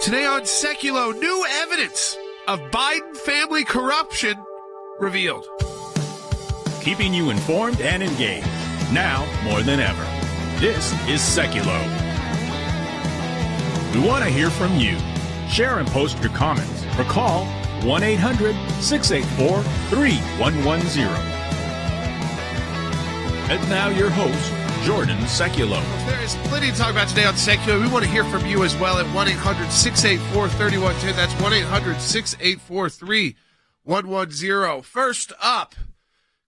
Today on Sekulow, new evidence of Biden family corruption revealed. Keeping you informed and engaged, now more than ever. This is Sekulow. We want to hear from you. Share and post your comments or call 1-800-684-3110. And now your host, Jordan Sekulow. There is plenty to talk about today on Sekulow. We want to hear from you as well at 1-800-684-3110. That's 1-800-684-3110. First up,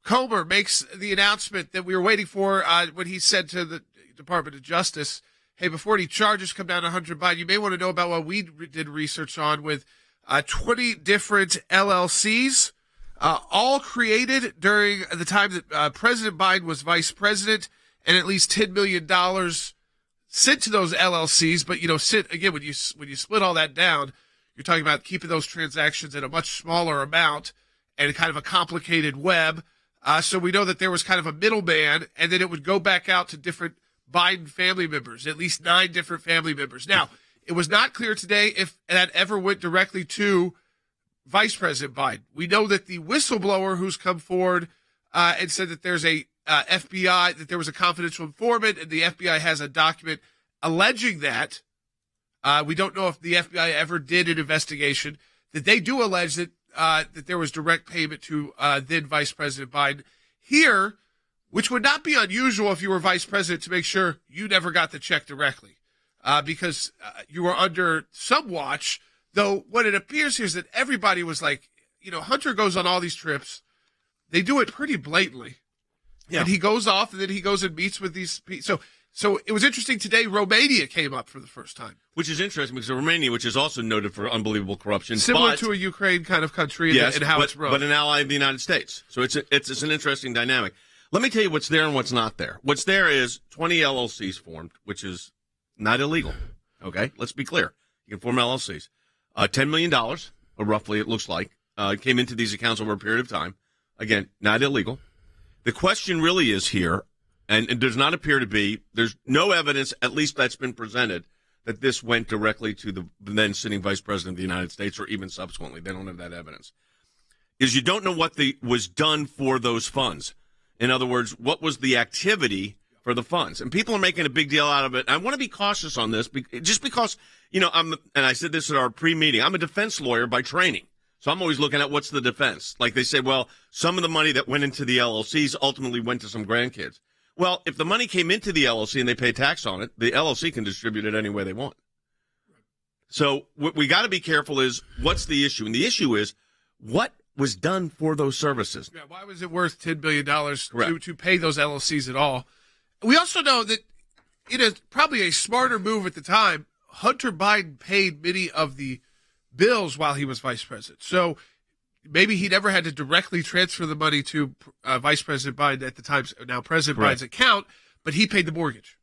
Comer makes the announcement that we were waiting for when he said to the Department of Justice, hey, before any charges come down to Hunter Biden, you may want to know about what we did research on with 20 different LLCs, all created during the time that President Biden was vice president, and at least $10 million sent to those LLCs. But, again, when you split all that down, you're talking about keeping those transactions at a much smaller amount and kind of a complicated web. So we know that there was kind of a middleman, and then it would go back out to different Biden family members, at least 9 different family members. Now, it was not clear today if that ever went directly to Vice President Biden. We know that the whistleblower who's come forward and said that there's a FBI, that there was a confidential informant, and the FBI has a document alleging that. We don't know if the FBI ever did an investigation, that they do allege that that there was direct payment to then Vice President Biden. Here, which would not be unusual if you were vice president, to make sure you never got the check directly, because you were under some watch. Though what it appears here is that everybody was like, Hunter goes on all these trips. They do it pretty blatantly. Yeah. And he goes off, and then he goes and meets with these people. So it was interesting today, Romania came up for the first time. Which is interesting, because Romania, which is also noted for unbelievable corruption. Similar to a Ukraine kind of country, yes, and how it's run. But an ally of the United States. So it's an interesting dynamic. Let me tell you what's there and what's not there. What's there is 20 LLCs formed, which is not illegal. Okay? Let's be clear. You can form LLCs. $10 million, roughly it looks like, came into these accounts over a period of time. Again, not illegal. The question really is here, and it does not appear to be, there's no evidence, at least that's been presented, that this went directly to the then sitting Vice President of the United States, or even subsequently. They don't have that evidence. Is you don't know what was done for those funds. In other words, what was the activity for the funds? And people are making a big deal out of it. I want to be cautious on this, just because, and I said this at our pre-meeting, I'm a defense lawyer by training. So I'm always looking at what's the defense. Like they say, well, some of the money that went into the LLCs ultimately went to some grandkids. Well, if the money came into the LLC and they pay tax on it, the LLC can distribute it any way they want. So what we got to be careful is, what's the issue? And the issue is, what was done for those services? Yeah, why was it worth $10 billion to pay those LLCs at all? We also know that it is probably a smarter move at the time. Hunter Biden paid many of the bills while he was vice president. So maybe he never had to directly transfer the money to Vice President Biden at the time, now President Biden's account, but he paid the mortgage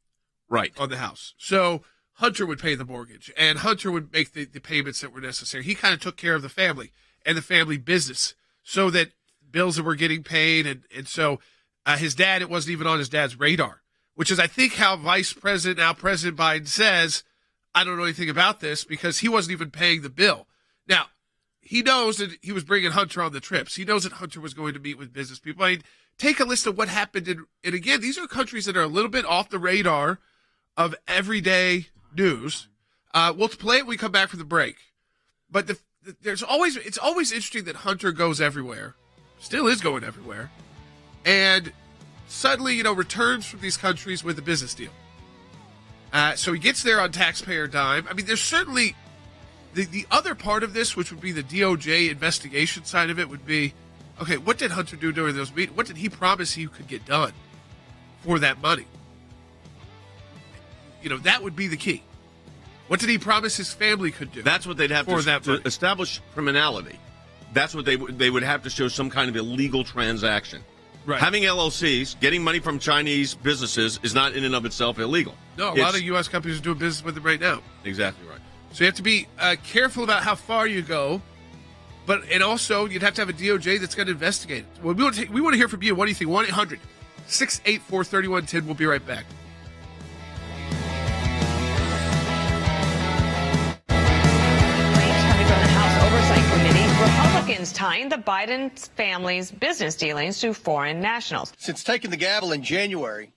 on the house. So Hunter would pay the mortgage, and Hunter would make the payments that were necessary. He kind of took care of the family and the family business so that bills that were getting paid. And so his dad, it wasn't even on his dad's radar, which is, I think, how Vice President, now President Biden, says, I don't know anything about this, because he wasn't even paying the bill. Now, he knows that he was bringing Hunter on the trips. He knows that Hunter was going to meet with business people. I mean, take a list of what happened. And again, these are countries that are a little bit off the radar of everyday news. We'll play it when we come back from the break. But it's always interesting that Hunter goes everywhere, still is going everywhere, and suddenly, returns from these countries with a business deal. So he gets there on taxpayer dime. I mean, there's certainly the other part of this, which would be the DOJ investigation side of it, would be, okay, what did Hunter do during those meetings? What did he promise he could get done for that money? That would be the key. What did he promise his family could do? That's what they'd have to establish criminality. That's what they would have to show, some kind of illegal transaction. Right. Having LLCs, getting money from Chinese businesses, is not in and of itself illegal. No, a lot of U.S. companies are doing business with them right now. Exactly right. So you have to be careful about how far you go, and also you'd have to have a DOJ that's going to investigate it. Well, we want to hear from you. What do you think? 1-800-684-3110. We'll be right back. Republicans tying the Biden family's business dealings to foreign nationals. Since taking the gavel in January,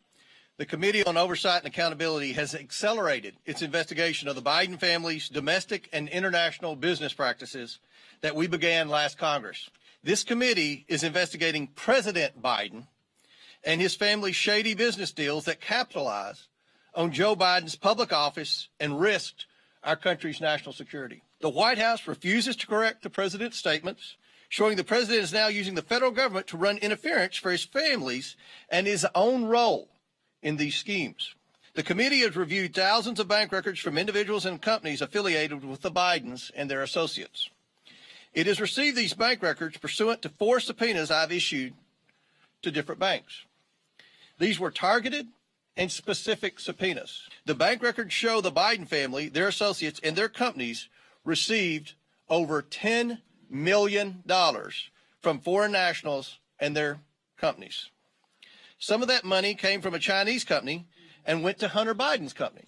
the Committee on Oversight and Accountability has accelerated its investigation of the Biden family's domestic and international business practices that we began last Congress. This committee is investigating President Biden and his family's shady business deals that capitalize on Joe Biden's public office and risked our country's national security. The White House refuses to correct the president's statements, showing the president is now using the federal government to run interference for his family's and his own role in these schemes. The committee has reviewed thousands of bank records from individuals and companies affiliated with the Bidens and their associates. It has received these bank records pursuant to 4 subpoenas I've issued to different banks. These were targeted and specific subpoenas. The bank records show the Biden family, their associates, and their companies received over $10 million from foreign nationals and their companies. Some of that money came from a Chinese company and went to Hunter Biden's company.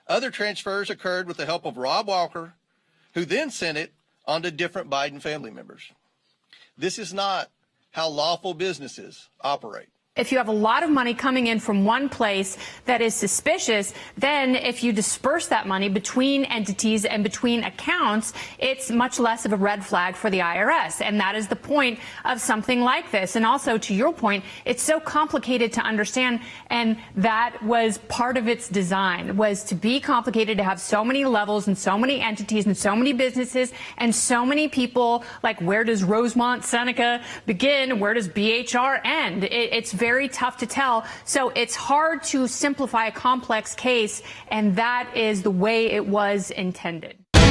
Other transfers occurred with the help of Rob Walker, who then sent it on to different Biden family members. This is not how lawful businesses operate. If you have a lot of money coming in from one place that is suspicious, then if you disperse that money between entities and between accounts, it's much less of a red flag for the IRS. And that is the point of something like this. And also, to your point, it's so complicated to understand. And that was part of its design, was to be complicated, to have so many levels and so many entities and so many businesses and so many people. Like, where does Rosemont Seneca begin? Where does BHR end? It's very tough to tell. So it's hard to simplify a complex case, and that is the way it was intended. All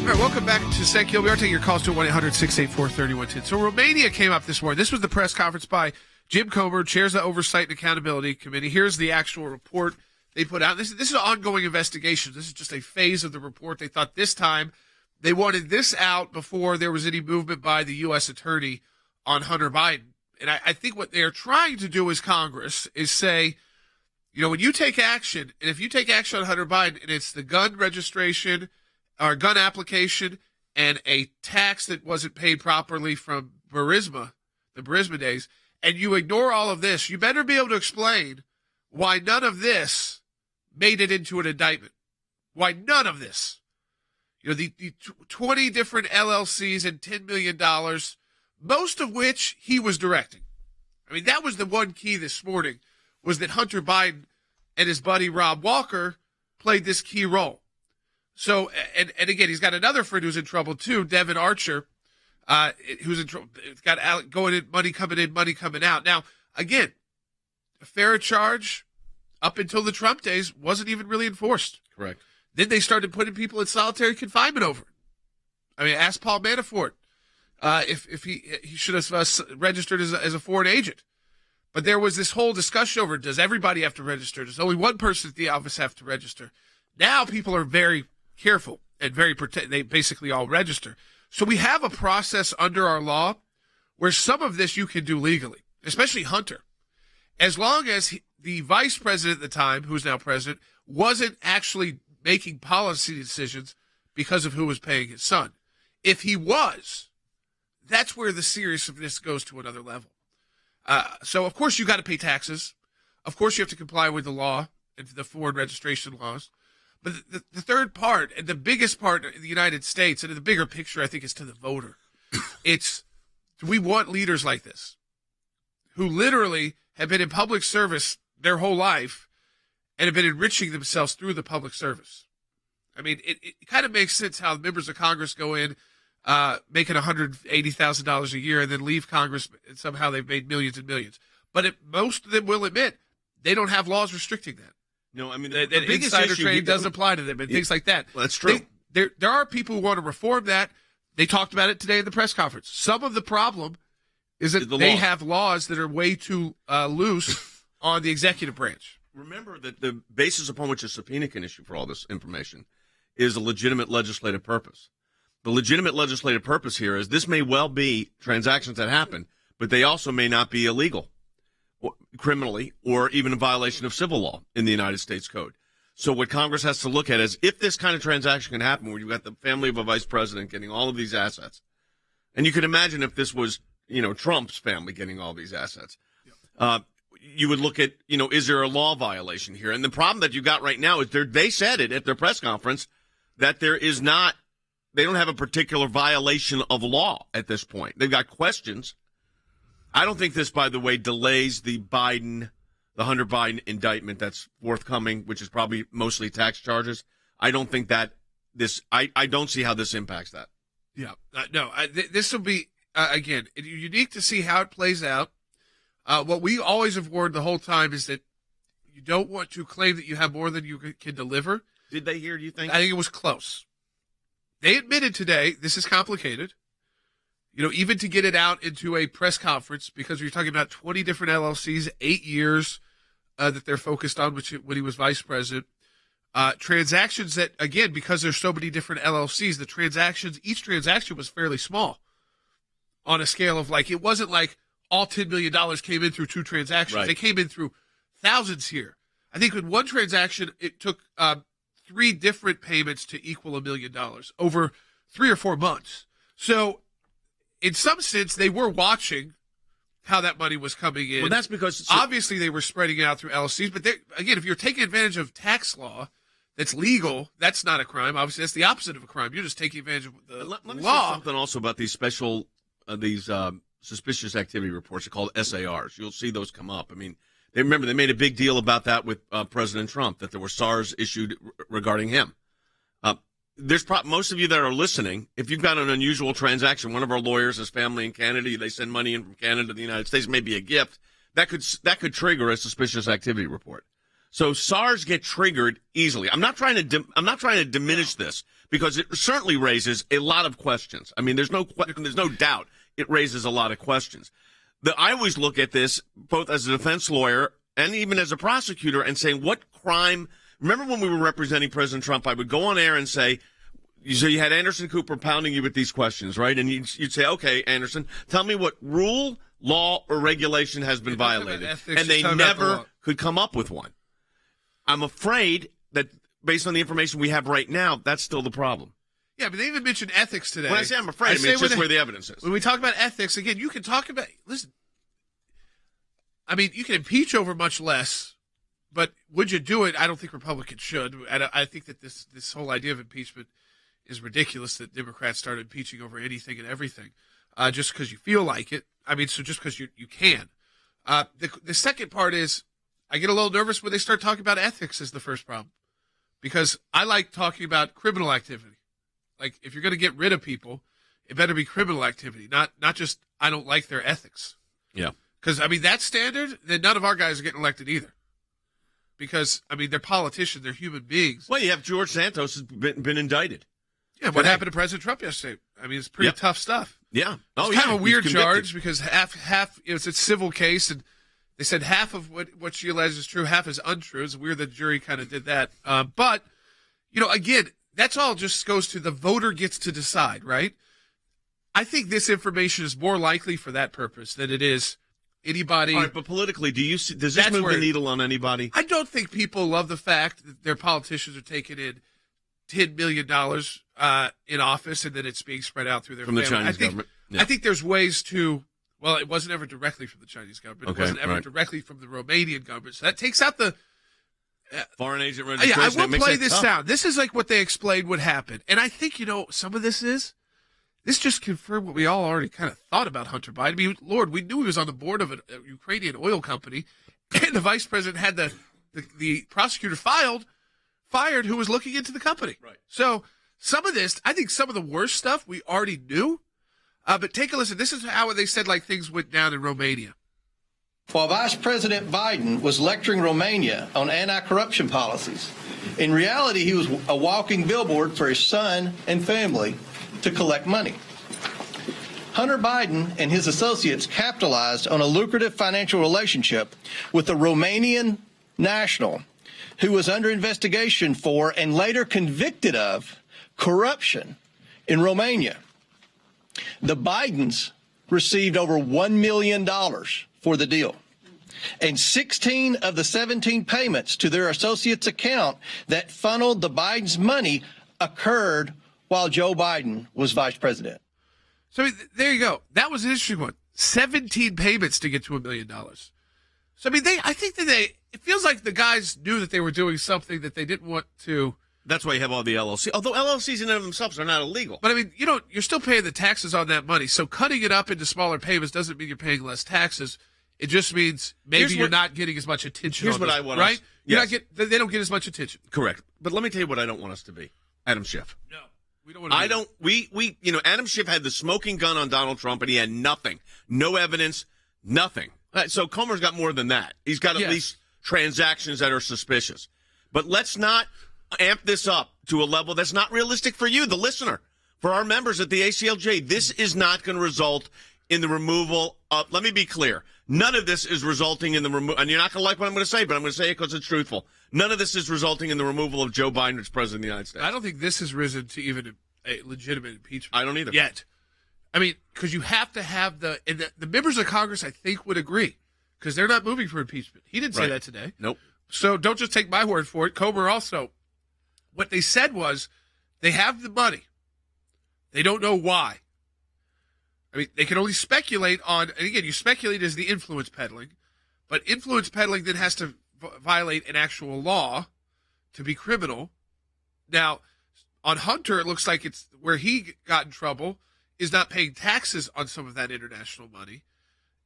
right, welcome back to Sekulow. We are taking your calls to 1-800-684-3110. So Romania came up this morning. This was the press conference by Jim Comer, chairs the Oversight and Accountability Committee. Here's the actual report they put out. This is an ongoing investigation. This is just a phase of the report. They thought this time they wanted this out before there was any movement by the U.S. attorney on Hunter Biden. And I think what they're trying to do as Congress is say, you know, when you take action, and if you take action on Hunter Biden, and it's the gun registration or gun application and a tax that wasn't paid properly from Burisma, the Burisma days, and you ignore all of this, you better be able to explain why none of this made it into an indictment. Why none of this. You know, the 20 different LLCs and $10 million, most of which he was directing. I mean, that was the one key this morning, was that Hunter Biden and his buddy Rob Walker played this key role. So, and again, he's got another friend who's in trouble too, Devin Archer, who's in trouble. Got going in, money coming in, money coming out. Now, again, a fair charge up until the Trump days wasn't even really enforced. Correct. Then they started putting people in solitary confinement over it. I mean, ask Paul Manafort if he should have registered as a foreign agent. But there was this whole discussion over, does everybody have to register? Does only one person at the office have to register? Now people are very careful and very they basically all register. So we have a process under our law where some of this you can do legally, especially Hunter. As long as the vice president at the time, who's now president, wasn't actually making policy decisions because of who was paying his son. If he was, that's where the seriousness goes to another level. So, of course, you got to pay taxes. Of course, you have to comply with the law and the foreign registration laws. But the third part, and the biggest part in the United States, and in the bigger picture, I think, is to the voter. It's, we want leaders like this, who literally have been in public service their whole life and have been enriching themselves through the public service. I mean, it kind of makes sense how members of Congress go in making $180,000 a year and then leave Congress, and somehow they've made millions and millions. But most of them will admit they don't have laws restricting that. No, I mean, the biggest insider trading doesn't apply to them and things like that. Well, that's true. There are people who want to reform that. They talked about it today in the press conference. Some of the problem is that they have laws that are way too loose on the executive branch. Remember that the basis upon which a subpoena can issue for all this information is a legitimate legislative purpose. The legitimate legislative purpose here is this may well be transactions that happen, but they also may not be illegal, or criminally, or even a violation of civil law in the United States Code. So what Congress has to look at is if this kind of transaction can happen where you've got the family of a vice president getting all of these assets, and you can imagine if this was, Trump's family getting all these assets, you would look at, is there a law violation here? And the problem that you got right now is they said it at their press conference that they don't have a particular violation of law at this point. They've got questions. I don't think this, by the way, delays the Hunter Biden indictment that's forthcoming, which is probably mostly tax charges. I don't think that I don't see how this impacts that. Yeah. This will be, again, unique to see how it plays out. What we always have warned the whole time is that you don't want to claim that you have more than you can deliver. Did they hear, do you think? I think it was close. They admitted today this is complicated. Even to get it out into a press conference, because you're talking about 20 different LLCs, 8 years that they're focused on, when he was vice president. Transactions that, again, because there's so many different LLCs, each transaction was fairly small on a scale of it wasn't like all $10 million came in through 2 transactions. Right. They came in through thousands here. I think in one transaction, it took 3 different payments to equal $1 million over 3 or 4 months. So in some sense, they were watching how that money was coming in. Well, that's because obviously they were spreading it out through LLCs. But again, if you're taking advantage of tax law that's legal, that's not a crime. Obviously, that's the opposite of a crime. You're just taking advantage of the let me law. say something also about these special, suspicious activity reports. They're called SARs. You'll see those come up. I mean, they made a big deal about that with President Trump, that there were SARs issued regarding him. Most of you that are listening, if you've got an unusual transaction, one of our lawyers has family in Canada, they send money in from Canada to the United States, maybe a gift, that could trigger a suspicious activity report. So SARs get triggered easily. I'm not trying to diminish this, because it certainly raises a lot of questions. I mean, there's no doubt it raises a lot of questions. I always look at this both as a defense lawyer and even as a prosecutor and saying, what crime? Remember when we were representing President Trump, I would go on air and say, so you had Anderson Cooper pounding you with these questions, right? And you'd say, okay, Anderson, tell me what rule, law, or regulation has been violated. And they never could come up with one. I'm afraid that based on the information we have right now, that's still the problem. Yeah, but they even mentioned ethics today. When I say I'm afraid, I mean, it's just where the evidence is. When we talk about ethics, again, you can talk about, listen, I mean, you can impeach over much less, but would you do it? I don't think Republicans should. I think that this whole idea of impeachment is ridiculous, that Democrats started impeaching over anything and everything just because you feel like it. I mean, so just because you can. The second part is I get a little nervous when they start talking about ethics as the first problem, because I like talking about criminal activity. Like, if you're going to get rid of people, it better be criminal activity, not just I don't like their ethics. Yeah. Because, I mean, that standard, then none of our guys are getting elected either. Because, I mean, they're politicians, they're human beings. Well, you have George Santos has been indicted. Yeah, what happened to President Trump yesterday? I mean, it's pretty tough stuff. Yeah. It's kind of a weird charge, because half it's a civil case, and they said half of what she alleged is true, half is untrue. It's weird that the jury kind of did that. But, again, that's all just goes to the voter gets to decide, right? I think this information is more likely for that purpose than it is anybody. All right, but politically, does this move the needle on anybody? I don't think people love the fact that their politicians are taking in $10 million in office, and then it's being spread out through their family. The Chinese government. Yeah. I think there's ways to. Well, it wasn't ever directly from the Chinese government. It wasn't ever directly from the Romanian government. So that takes out the foreign agent registration. Yeah, I will play this sound. This is like what they explained would happen. And I think, some of this just confirmed what we all already kind of thought about Hunter Biden. I mean, Lord, we knew he was on the board of a Ukrainian oil company, and the vice president had the prosecutor fired who was looking into the company. Right. So some of this, I think some of the worst stuff we already knew. But take a listen. This is how they said things went down in Romania. While Vice President Biden was lecturing Romania on anti-corruption policies, in reality, he was a walking billboard for his son and family to collect money. Hunter Biden and his associates capitalized on a lucrative financial relationship with a Romanian national who was under investigation for and later convicted of corruption in Romania. The Bidens received over $1 million for the deal. And 16 of the 17 payments to their associates' account that funneled the Biden's money occurred while Joe Biden was vice president. So I mean, there you go. That was an interesting one. 17 payments to get to $1 million. So I mean, I think that it feels like the guys knew that they were doing something that they didn't want to. That's why you have all the LLC. Although LLCs in and of themselves are not illegal. But I mean, you're still paying the taxes on that money. So cutting it up into smaller payments doesn't mean you're paying less taxes. It just means maybe you're not getting as much attention. Here's on what this, I want. Right? Yes. They don't get as much attention. Correct. But let me tell you what I don't want us to be. Adam Schiff. No, we don't want to. We Adam Schiff had the smoking gun on Donald Trump, and he had nothing, no evidence, nothing. So Comer's got more than that. He's got at least transactions that are suspicious. But let's not amp this up to a level that's not realistic for you, the listener, for our members at the ACLJ. This is not going to result in the removal of. Let me be clear. None of this is resulting in the removal. And you're not going to like what I'm going to say, but I'm going to say it because it's truthful. None of this is resulting in the removal of Joe Biden as president of the United States. I don't think this has risen to even a legitimate impeachment. I don't either. Yet. I mean, because you have to have the members of Congress, I think, would agree, because they're not moving for impeachment. He didn't say that today. Nope. So don't just take my word for it. Comer also, what they said was they have the money. They don't know why. I mean, they can only speculate on, and again, you speculate as the influence peddling, but influence peddling then has to violate an actual law to be criminal. Now, on Hunter, it looks like it's where he got in trouble is not paying taxes on some of that international money.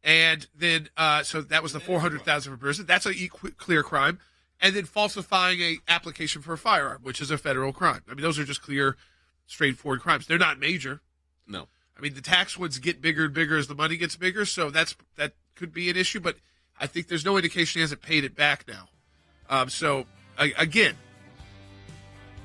And then, so that was the $400,000 for prison. That's a clear crime. And then falsifying a application for a firearm, which is a federal crime. I mean, those are just clear, straightforward crimes. They're not major. No. I mean, the tax ones get bigger and bigger as the money gets bigger, so that could be an issue. But I think there's no indication he hasn't paid it back now. So again,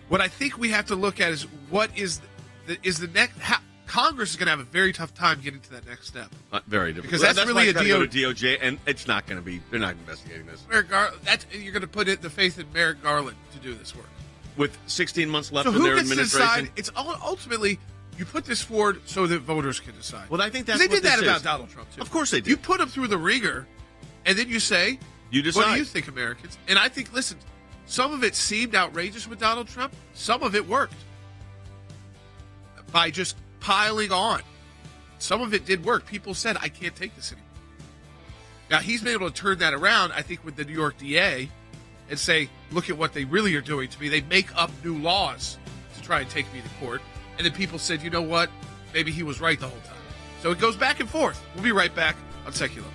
what I think we have to look at is what is the next. Congress is going to have a very tough time getting to that next step. Very difficult. Because that's really why a go to DOJ, and it's not going to be. They're not investigating this. You're going to put the faith in Merrick Garland to do this work. With 16 months left So in who their gets to administration. decide? It's ultimately you put this forward so that voters can decide. Well, I think that's they what did that this about is. Donald Trump too. Of course they did. You put him through the ringer, and then you say, You decide. What do you think, Americans? And I think, listen, some of it seemed outrageous with Donald Trump. Some of it worked by just piling on. Some of it did work. People said, I can't take this anymore. Now, he's been able to turn that around, I think, with the New York DA and say, look at what they really are doing to me. They make up new laws to try and take me to court. And then people said, you know what? Maybe he was right the whole time. So it goes back and forth. We'll be right back on Sekulow.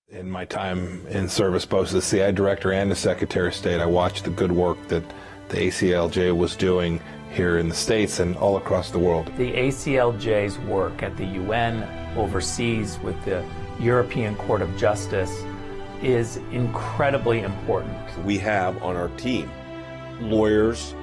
In my time in service, both as the CI director and as Secretary of State, I watched the good work that the ACLJ was doing here in the States and all across the world. The ACLJ's work at the UN, overseas with the European Court of Justice, is incredibly important. We have on our team lawyers,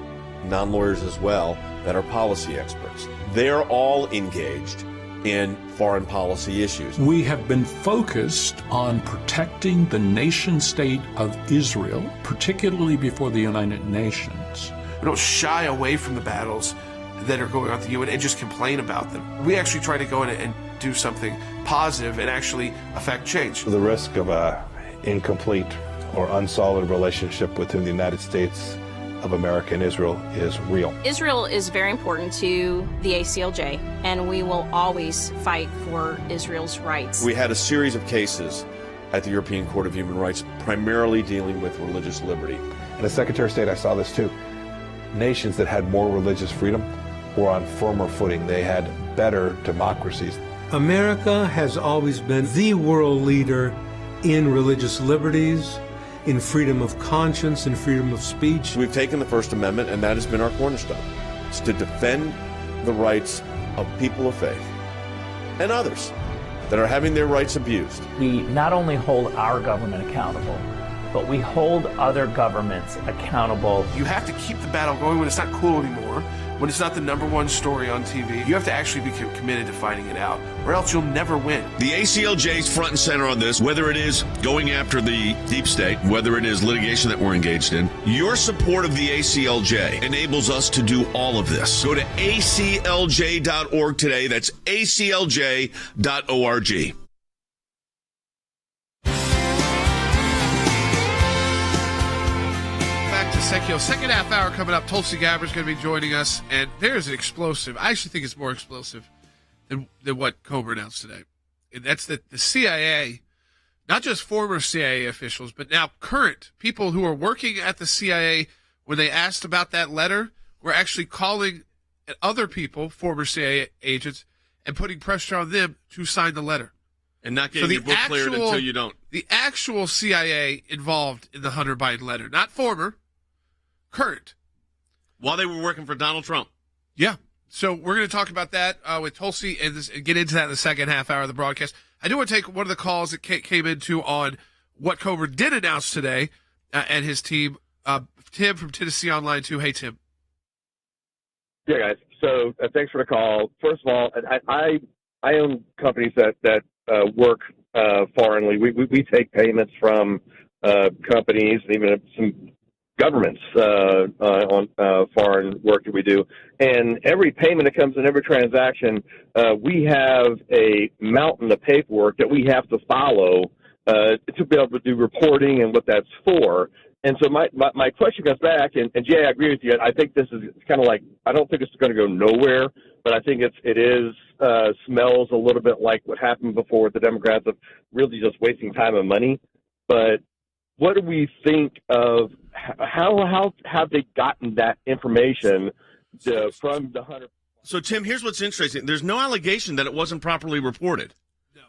non-lawyers as well, that are policy experts. They're all engaged in foreign policy issues. We have been focused on protecting the nation state of Israel, particularly before the United Nations. We don't shy away from the battles that are going on at the UN and just complain about them. We actually try to go in and do something positive and actually affect change. The risk of a incomplete or unsolid relationship within the United States of America and Israel is real. Israel is very important to the ACLJ, and we will always fight for Israel's rights. We had a series of cases at the European Court of Human Rights, primarily dealing with religious liberty. And as Secretary of State, I saw this too. Nations that had more religious freedom were on firmer footing. They had better democracies. America has always been the world leader in religious liberties, in freedom of conscience, and freedom of speech. We've taken the First Amendment, and that has been our cornerstone. It's to defend the rights of people of faith and others that are having their rights abused. We not only hold our government accountable, but we hold other governments accountable. You have to keep the battle going when it's not cool anymore, when it's not the number one story on TV. You have to actually be committed to fighting it out, or else you'll never win. The ACLJ's front and center on this, whether it is going after the deep state, whether it is litigation that we're engaged in. Your support of the ACLJ enables us to do all of this. Go to aclj.org today. That's aclj.org. to Sekulow. Second half hour coming up. Tulsi Gabbard's going to be joining us, and there's an explosive. I actually think it's more explosive than what Comer announced today. And that's that the CIA, not just former CIA officials, but now current people who are working at the CIA, when they asked about that letter, were actually calling other people, former CIA agents, and putting pressure on them to sign the letter. And not getting your book cleared until you don't. The actual CIA involved in the Hunter Biden letter, not former, current. While they were working for Donald Trump. Yeah. So we're going to talk about that with Tulsi and get into that in the second half hour of the broadcast. I do want to take one of the calls that came into on what Comer did announce today and his team. Tim from Tennessee Online 2. Hey, Tim. Yeah, guys. So thanks for the call. First of all, I own companies that work foreignly. We take payments from companies, even some governments on foreign work that we do. And every payment that comes in, every transaction, we have a mountain of paperwork that we have to follow to be able to do reporting and what that's for. And so my question goes back, and Jay, I agree with you. I think this is kind of like, I don't think it's going to go nowhere, but I think it is smells a little bit like what happened before with the Democrats of really just wasting time and money. But what do we think of how have they gotten that information from the Hunter? So, Tim, here's what's interesting. There's no allegation that it wasn't properly reported.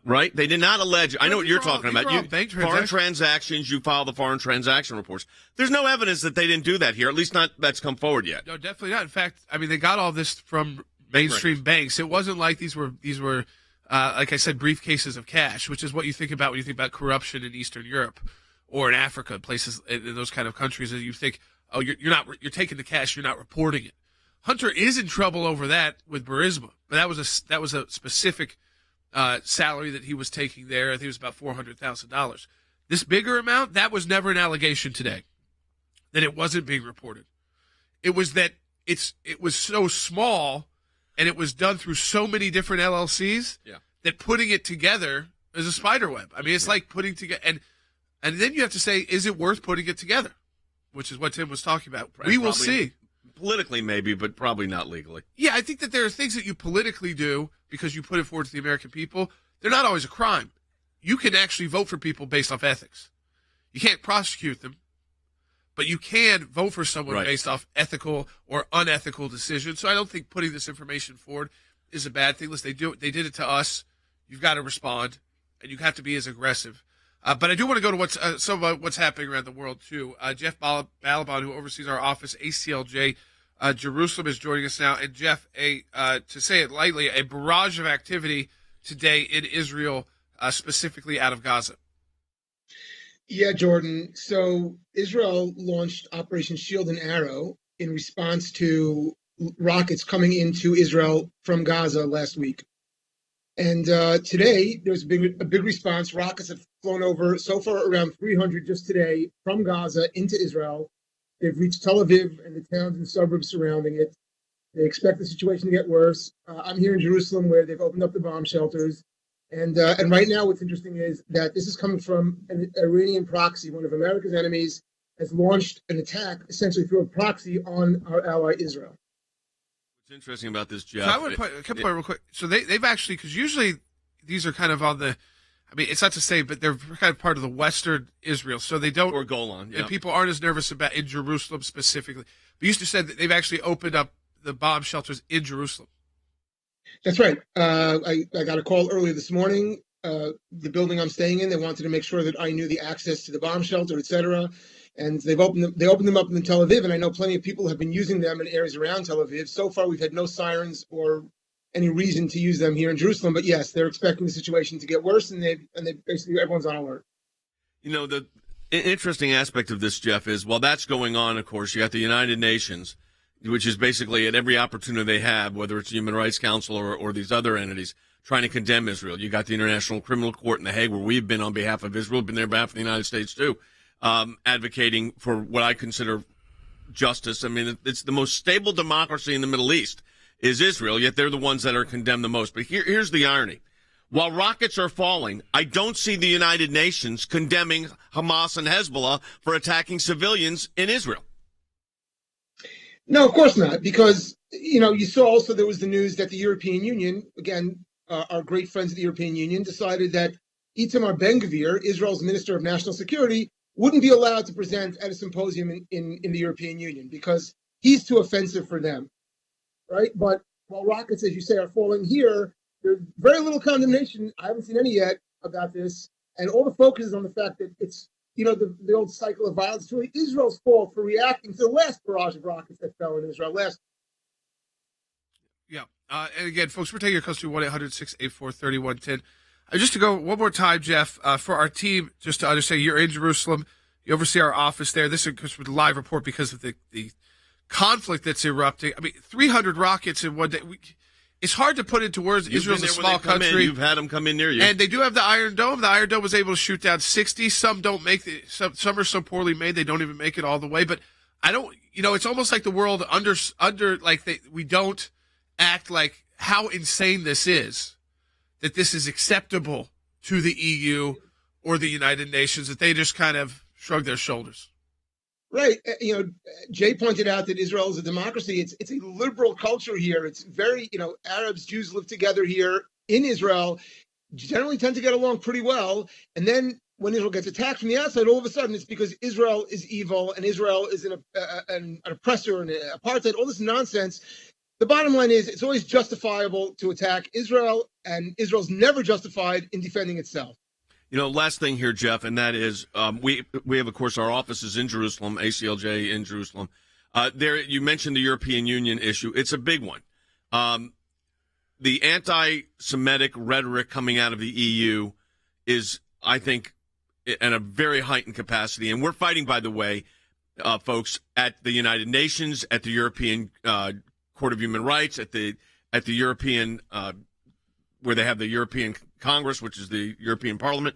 Right? They did not allege. I know what you're talking about. Foreign transactions, you file the foreign transaction reports. There's no evidence that they didn't do that here, at least not that's come forward yet. No, definitely not. In fact, I mean, they got all this from mainstream banks. It wasn't like these were like I said, briefcases of cash, which is what you think about when you think about corruption in Eastern Europe or in Africa, places in those kind of countries. And you think, oh, you're taking the cash, you're not reporting it. Hunter is in trouble over that with Burisma, but that was a specific salary that he was taking there. I think it was about $400,000. This bigger amount, that was never an allegation today, that it wasn't being reported. It was that it was so small and it was done through so many different LLCs that putting it together is a spider web. I mean, it's like putting together, and then you have to say, is it worth putting it together? Which is what Tim was talking about. We will see. Politically, maybe, but probably not legally. Yeah, I think that there are things that you politically do because you put it forward to the American people. They're not always a crime. You can actually vote for people based off ethics. You can't prosecute them, but you can vote for someone based off ethical or unethical decisions. So I don't think putting this information forward is a bad thing. Listen, they did it to us. You've got to respond, and you have to be as aggressive. But I do want to go to what's happening around the world, too. Jeff Balaban, who oversees our office, ACLJ, Jerusalem, is joining us now. And, Jeff, to say it lightly, a barrage of activity today in Israel, specifically out of Gaza. Yeah, Jordan. So Israel launched Operation Shield and Arrow in response to rockets coming into Israel from Gaza last week. And today, there's a big response. Rockets have flown over so far around 300 just today from Gaza into Israel. They've reached Tel Aviv and the towns and suburbs surrounding it. They expect the situation to get worse. I'm here in Jerusalem where they've opened up the bomb shelters. And right now, what's interesting is that this is coming from an Iranian proxy. One of America's enemies has launched an attack essentially through a proxy on our ally Israel. What's interesting about this, Jeff? So I want to point real quick. So they've actually, because usually these are kind of on the, I mean, it's not to say, but they're kind of part of the Western Israel. So they don't. Or Golan. Yeah. And people aren't as nervous about in Jerusalem specifically. But used to say that they've actually opened up the bomb shelters in Jerusalem. That's right. I got a call earlier this morning. The building I'm staying in, they wanted to make sure that I knew the access to the bomb shelter, et cetera. And they opened them up in Tel Aviv, and I know plenty of people have been using them in areas around Tel Aviv. So far, we've had no sirens or any reason to use them here in Jerusalem. But yes, they're expecting the situation to get worse, and they basically everyone's on alert. You know, the interesting aspect of this, Jeff, is while that's going on, of course, you got the United Nations, which is basically at every opportunity they have, whether it's the Human Rights Council or these other entities, trying to condemn Israel. You got the International Criminal Court in The Hague, where we've been on behalf of Israel, been there on behalf of the United States too, advocating for what I consider justice. I mean, it's the most stable democracy in the Middle East is Israel, yet they're the ones that are condemned the most. But here's the irony. While rockets are falling, I don't see the United Nations condemning Hamas and Hezbollah for attacking civilians in Israel. No, of course not, because, you saw also there was the news that the European Union, again, our great friends of the European Union, decided that Itamar Ben-Gvir, Israel's Minister of National Security, wouldn't be allowed to present at a symposium in the European Union because he's too offensive for them, right? But while rockets, as you say, are falling here, there's very little condemnation. I haven't seen any yet about this. And all the focus is on the fact that it's, the old cycle of violence. It's really Israel's fault for reacting to the last barrage of rockets that fell in Israel. Yeah. And again, folks, we're taking your calls to 1-800-684-3110. Just to go one more time, Jeff, for our team, just to understand, you're in Jerusalem. You oversee our office there. This is a live report because of the conflict that's erupting. I mean, 300 rockets in one day. It's hard to put into words. You've Israel's been a there when small they come in. country. You've had them come in near you. And they do have the Iron Dome. The Iron Dome was able to shoot down 60. Some don't make it. Some are so poorly made they don't even make it all the way. But I don't, it's almost like the world we don't act like how insane this is, that this is acceptable to the EU or the United Nations, that they just kind of shrug their shoulders. Right. Jay pointed out that Israel is a democracy. It's a liberal culture here. It's very, Arabs, Jews live together here in Israel, generally tend to get along pretty well. And then when Israel gets attacked from the outside, all of a sudden it's because Israel is evil and Israel is an oppressor and apartheid, all this nonsense. The bottom line is it's always justifiable to attack Israel, and Israel's never justified in defending itself. Last thing here, Jeff, and that is we have, of course, our offices in Jerusalem, ACLJ in Jerusalem. There, you mentioned the European Union issue. It's a big one. The anti-Semitic rhetoric coming out of the EU is, I think, at a very heightened capacity. And we're fighting, by the way, folks, at the United Nations, at the European Court of Human Rights, at the European where they have the European Congress, which is the European Parliament.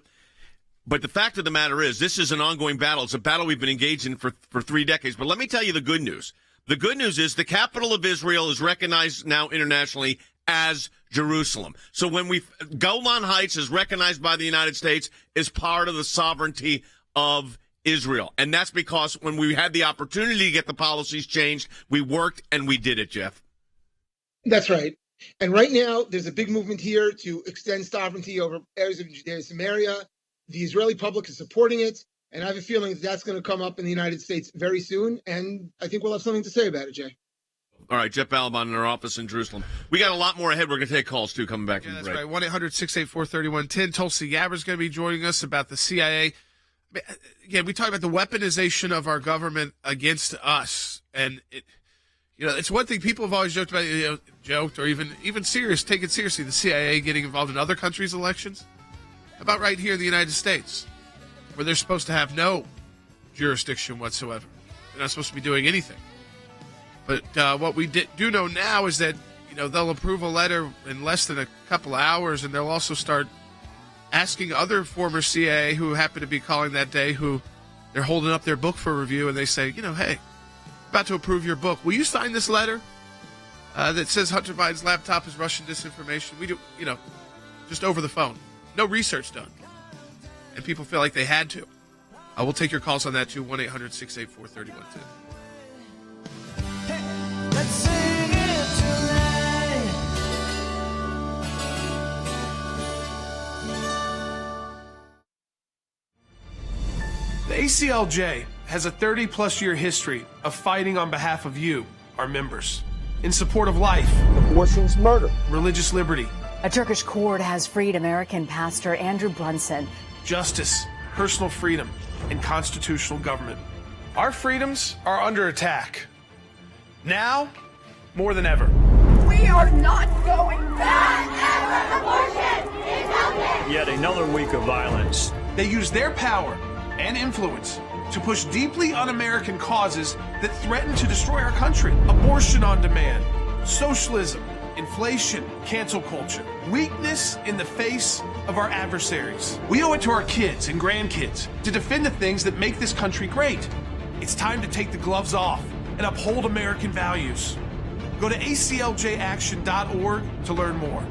But the fact of the matter is, this is an ongoing battle. It's a battle we've been engaged in for 3 decades. But let me tell you the good news. The good news is the capital of Israel is recognized now internationally as Jerusalem. So when Golan Heights is recognized by the United States as part of the sovereignty of Israel. And that's because when we had the opportunity to get the policies changed, we worked and we did it, Jeff. That's right. And right now, there's a big movement here to extend sovereignty over areas of Judea and Samaria. The Israeli public is supporting it, and I have a feeling that's going to come up in the United States very soon, and I think we'll have something to say about it, Jay. All right, Jeff Balaban in our office in Jerusalem. We got a lot more ahead. We're going to take calls, too, coming back from the break. That's right, 1-800-684-3110. Tulsi Gabbard's going to be joining us about the CIA. Again, we talk about the weaponization of our government against us, and it's one thing people have always joked about, or even serious, take it seriously, the CIA getting involved in other countries' elections. How about right here in the United States, where they're supposed to have no jurisdiction whatsoever? They're not supposed to be doing anything. But what we do know now is that, they'll approve a letter in less than a couple of hours, and they'll also start asking other former CIA who happen to be calling that day, who they're holding up their book for review, and they say, hey, about to approve your book. Will you sign this letter that says Hunter Biden's laptop is Russian disinformation? We do, just over the phone. No research done. And people feel like they had to. We'll take your calls on that too, 1-800-684-3110. Let's sing it tonight. The ACLJ has a 30-plus year history of fighting on behalf of you, our members, in support of life, abortion's murder, religious liberty. A Turkish court has freed American pastor Andrew Brunson. Justice, personal freedom, and constitutional government. Our freedoms are under attack. Now, more than ever. We are not going back. Abortion is healthy. Yet another week of violence. They use their power and influence to push deeply un-American causes that threaten to destroy our country. Abortion on demand, socialism, inflation, cancel culture, weakness in the face of our adversaries. We owe it to our kids and grandkids to defend the things that make this country great. It's time to take the gloves off and uphold American values. Go to acljaction.org to learn more.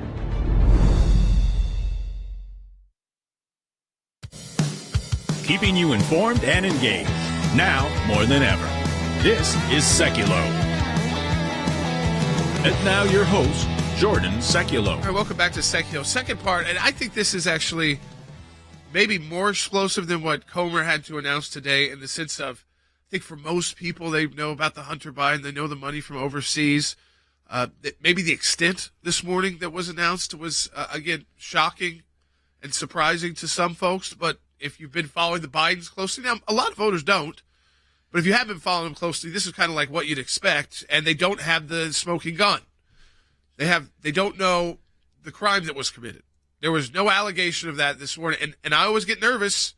Keeping you informed and engaged, now more than ever. This is Sekulow. And now your host, Jordan Sekulow. All right, welcome back to Sekulow. Second part, and I think this is actually maybe more explosive than what Comer had to announce today, in the sense of, I think for most people, they know about the Hunter Biden, they know the money from overseas. Maybe the extent this morning that was announced was, again, shocking and surprising to some folks. But if you've been following the Bidens closely, now a lot of voters don't, but if you have been following them closely, this is kind of like what you'd expect, and they don't have the smoking gun. They don't know the crime that was committed. There was no allegation of that this morning, and I always get nervous.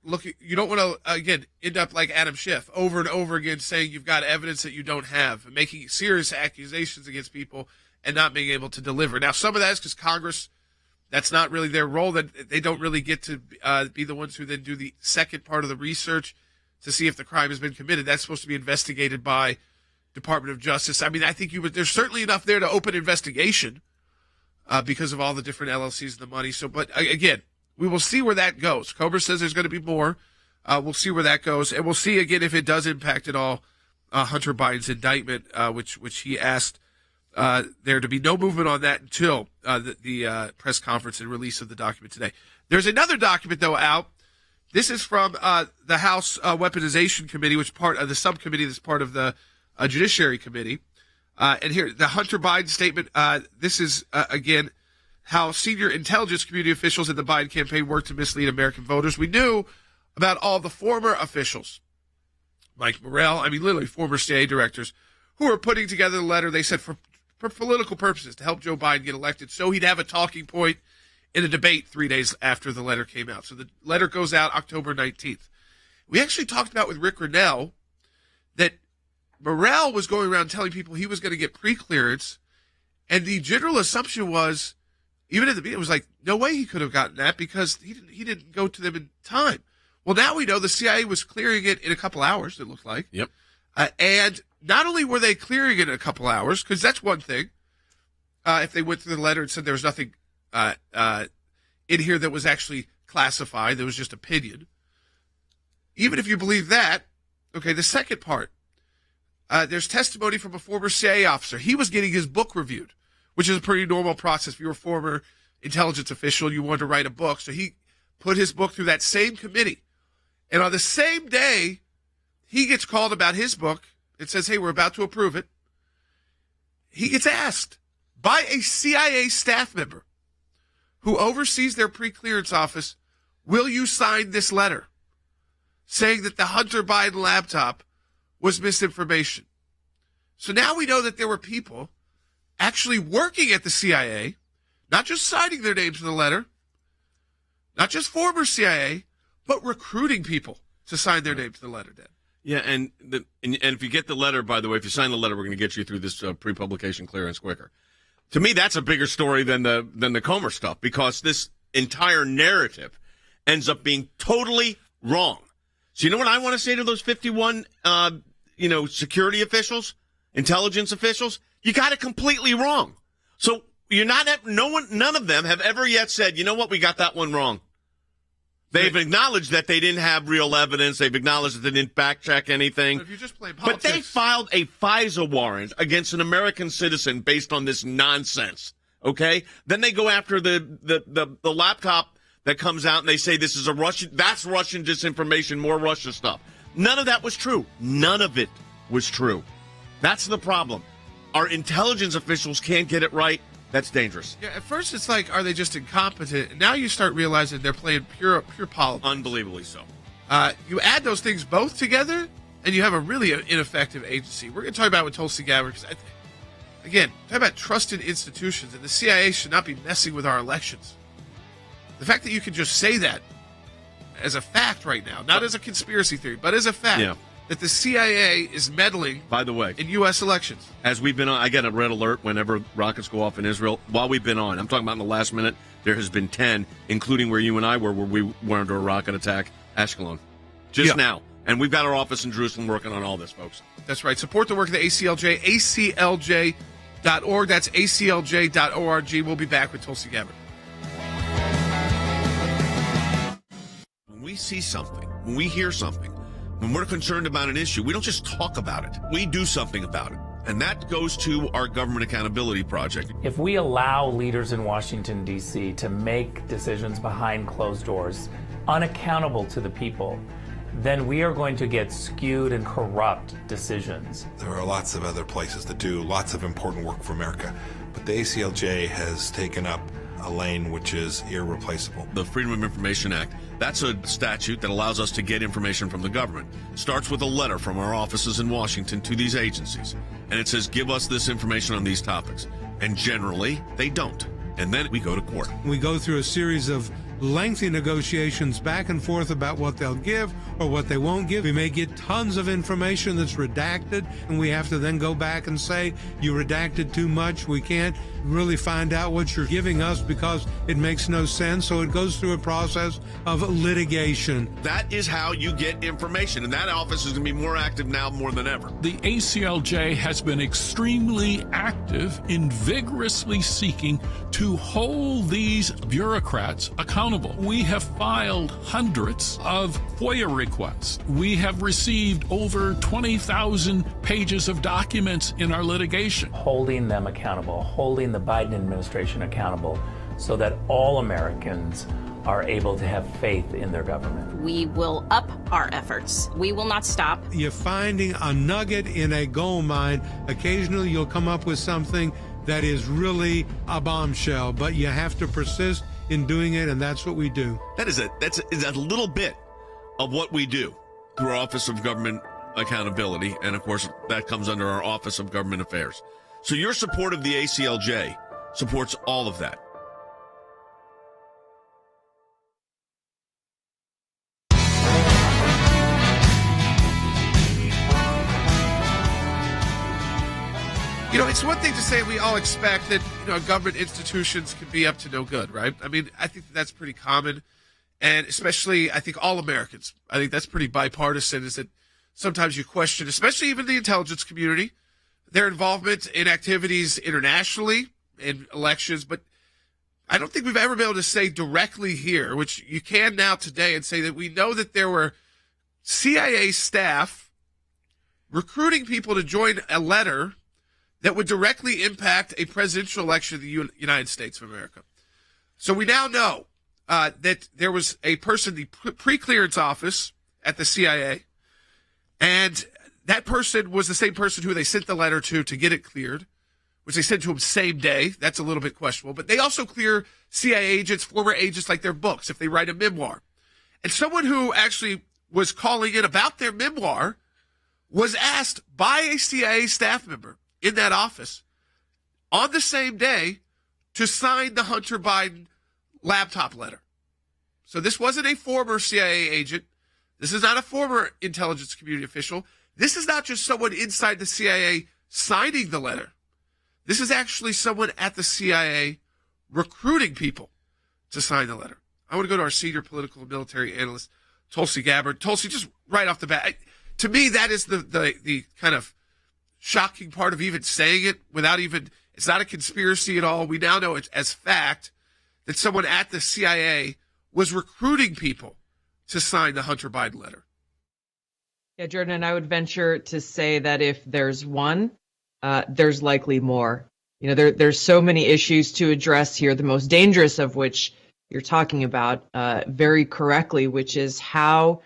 Look, you don't want to, again, end up like Adam Schiff over and over again saying you've got evidence that you don't have, and making serious accusations against people and not being able to deliver. Now, some of that is because Congress, that's not really their role. That they don't really get to be the ones who then do the second part of the research to see if the crime has been committed. That's supposed to be investigated by Department of Justice. I mean, I think there's certainly enough there to open investigation because of all the different LLCs and the money. So, but again, we will see where that goes. Comer says there's going to be more. We'll see where that goes, and we'll see again if it does impact at all Hunter Biden's indictment, which he asked there to be no movement on that until the press conference and release of the document today. There's another document though out. This is from the House Weaponization Committee, which part of the subcommittee that's part of the Judiciary Committee. And here, the Hunter Biden statement. This is again how senior intelligence community officials in the Biden campaign worked to mislead American voters. We knew about all the former officials, Mike Morrell, I mean, literally former CIA directors, who were putting together the letter, they said, for political purposes, to help Joe Biden get elected, so he'd have a talking point in a debate 3 days after the letter came out. So the letter goes out October 19th. We actually talked about with Rick Grinnell that Morrell was going around telling people he was going to get pre-clearance, and the general assumption was, even at the beginning, it was like, no way he could have gotten that because he didn't go to them in time. Well, now we know the CIA was clearing it in a couple hours, it looked like. Yep. And not only were they clearing it in a couple hours, because that's one thing, if they went through the letter and said there was nothing in here that was actually classified, there was just opinion. Even if you believe that, okay, the second part, there's testimony from a former CIA officer. He was getting his book reviewed, which is a pretty normal process. If you're a former intelligence official, you want to write a book. So he put his book through that same committee. And on the same day, he gets called about his book. It says, hey, we're about to approve it. He gets asked by a CIA staff member who oversees their pre-clearance office, will you sign this letter saying that the Hunter Biden laptop was misinformation? So now we know that there were people actually working at the CIA, not just signing their names to the letter, not just former CIA, but recruiting people to sign their name to the letter, Dan. Yeah, and if you get the letter, by the way, if you sign the letter, we're going to get you through this pre-publication clearance quicker. To me, that's a bigger story than the Comer stuff, because this entire narrative ends up being totally wrong. So you know what I want to say to those 51, security officials, intelligence officials? You got it completely wrong. So none of them have ever yet said, you know what, we got that one wrong. They've acknowledged that they didn't have real evidence. They've acknowledged that they didn't back check anything. But if you're just playing politics, but they filed a FISA warrant against an American citizen based on this nonsense. Okay? Then they go after the laptop that comes out and they say this is that's Russian disinformation, more Russia stuff. None of that was true. None of it was true. That's the problem. Our intelligence officials can't get it right. That's dangerous. Yeah, at first it's like, are they just incompetent? And now you start realizing they're playing pure politics. Unbelievably so. You add those things both together, and you have a really ineffective agency. We're going to talk about with Tulsi Gabbard, because, again, talk about trusted institutions, and the CIA should not be messing with our elections. The fact that you can just say that as a fact right now, not as a conspiracy theory, but as a fact, that the CIA is meddling, by the way, in U.S. elections. As we've been on, I get a red alert whenever rockets go off in Israel. While we've been on, I'm talking about in the last minute, there has been 10, including where you and I were, where we were under a rocket attack, Ashkelon. Just now. And we've got our office in Jerusalem working on all this, folks. That's right. Support the work of the ACLJ, aclj.org. That's aclj.org. We'll be back with Tulsi Gabbard. When we see something, when we hear something, when we're concerned about an issue, we don't just talk about it. We do something about it. And that goes to our Government Accountability Project. If we allow leaders in Washington, D.C. to make decisions behind closed doors, unaccountable to the people, then we are going to get skewed and corrupt decisions. There are lots of other places that do lots of important work for America, but the ACLJ has taken up a lane which is irreplaceable. The Freedom of Information Act, that's a statute that allows us to get information from the government. It starts with a letter from our offices in Washington to these agencies, and it says, give us this information on these topics. And generally, they don't. And then we go to court. We go through a series of lengthy negotiations back and forth about what they'll give or what they won't give. We may get tons of information that's redacted, and we have to then go back and say, you redacted too much. We can't really find out what you're giving us because it makes no sense. So it goes through a process of litigation. That is how you get information, and that office is going to be more active now more than ever. The ACLJ has been extremely active in vigorously seeking to hold these bureaucrats accountable. We have filed hundreds of FOIA requests. We have received over 20,000 pages of documents in our litigation. Holding them accountable, holding the Biden administration accountable so that all Americans are able to have faith in their government. We will up our efforts. We will not stop. You're finding a nugget in a gold mine. Occasionally you'll come up with something that is really a bombshell, but you have to persist in doing it, and that's what we do. That's a little bit of what we do through our Office of Government Accountability, and of course that comes under our Office of Government Affairs. So your support of the ACLJ supports all of that. You know, it's one thing to say we all expect that, government institutions can be up to no good, right? I mean, I think that's pretty common. And especially, I think all Americans, I think that's pretty bipartisan, is that sometimes you question, especially even the intelligence community, their involvement in activities internationally, in elections. But I don't think we've ever been able to say directly here, which you can now today, and say that we know that there were CIA staff recruiting people to join a letter that would directly impact a presidential election in the United States of America. So we now know that there was a person in the pre-clearance office at the CIA, and that person was the same person who they sent the letter to get it cleared, which they sent to him same day. That's a little bit questionable. But they also clear CIA agents, former agents, like their books, if they write a memoir. And someone who actually was calling in about their memoir was asked by a CIA staff member in that office on the same day to sign the Hunter Biden laptop letter. So this wasn't a former CIA agent. This is not a former intelligence community official. This is not just someone inside the CIA signing the letter. This is actually someone at the CIA recruiting people to sign the letter. I want to go to our senior political and military analyst, Tulsi Gabbard. Tulsi, just right off the bat, to me, that is the kind of shocking part of even saying it without even, it's not a conspiracy at all. We now know it's as fact that someone at the CIA was recruiting people to sign the Hunter Biden letter. Yeah, Jordan, and I would venture to say that if there's one, there's likely more. There's so many issues to address here, the most dangerous of which you're talking about very correctly, which is how